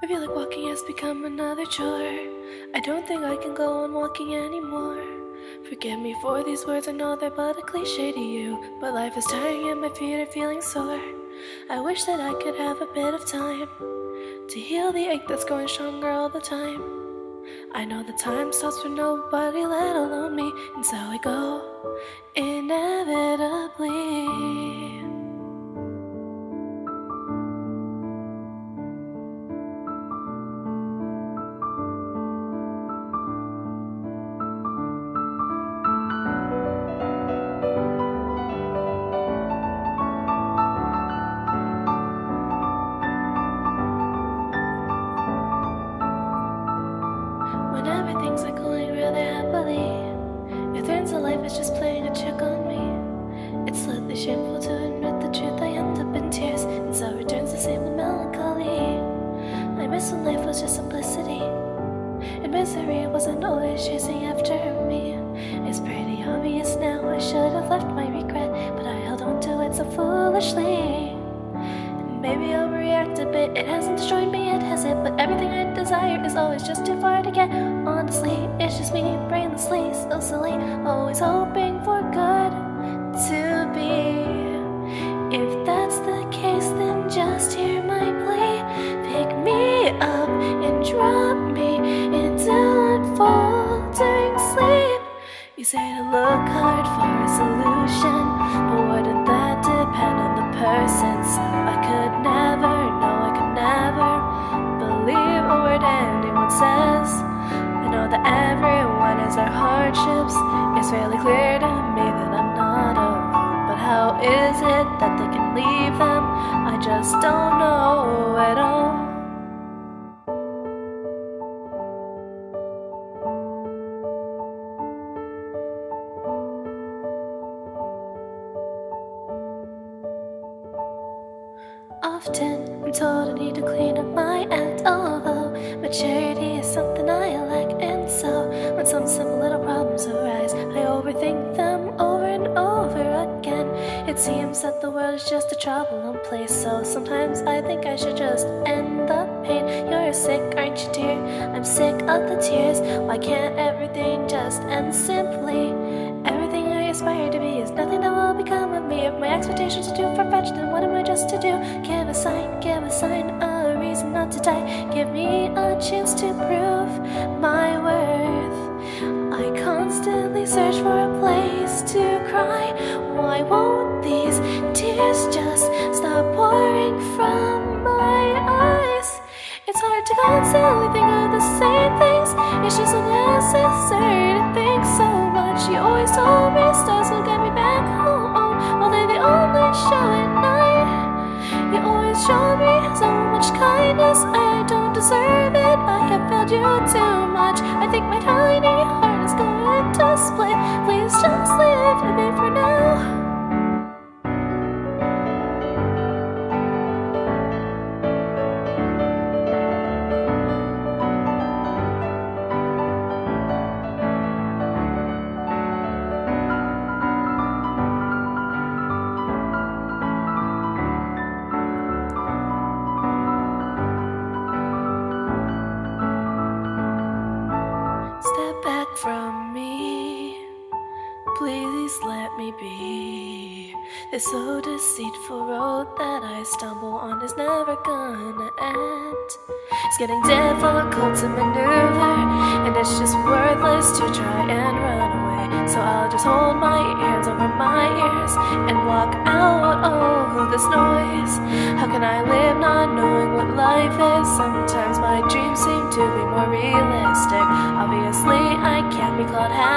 I feel like walking has become another chore. I don't think I can go on walking anymore. Forgive me for these words, I know they're but a cliche to you, but life is tiring and my feet are feeling sore. I wish that I could have a bit of time to heal the ache that's growing stronger all the time. I know the time stops for nobody, let alone me, and so I go inevitably. When everything's like going really happily, it turns out life is just playing a trick on me. It's slightly shameful to admit the truth, I end up in tears, and so returns the same with melancholy. I miss when life was just simplicity, and misery wasn't always chasing after me. It's pretty obvious now, I should have left my regret, but I held on to it so foolishly. Maybe overreact a bit, it hasn't destroyed me yet, has it? But everything I desire is always just too far to get. Honestly, it's just me, brainlessly, so silly, always hoping for good to be. If that's the case, then just hear my plea. Pick me up and drop me into unfolding sleep. You say to look hard for a solution, but wouldn't that depend on the person? So I could never, no, I could never believe a word anyone says. I know that everyone has their hardships. It's fairly clear to me that I'm not alone, but how is it that they can leave them? I just don't know at all. Often I'm told I need to clean up my act, although maturity is something I lack. And so when some simple little problems arise, I overthink them over and over again. It seems that the world is just a troubled place, so sometimes I think I should just end the pain. You're sick, aren't you, dear? I'm sick of the tears. Why can't everything just end simply? Everything I aspire to be is nothing that will become of me. If my expectations are too far-fetched, then what am I just to do? Give a sign, a reason not to die. Give me a chance to prove my worth. I constantly search for a place to cry. Why won't these tears just stop pouring from my eyes? It's hard to constantly think of the same things. It's just unnecessary to think so much. You always told me stars will get me back home, while they only show at night. You always showed me so much kindness. I don't deserve it, I have failed you too much. I think my tiny heart is going to split. Please just leave me for now. Step back from me, please let me be. This so deceitful road that I stumble on is never gonna end. It's getting difficult to maneuver, and it's just worthless to try and run away. So I'll just hold my hands over my ears and walk out all this noise. How can I live not knowing what life is? Sometimes my dreams seem to be more realistic. Obviously I can't be called happy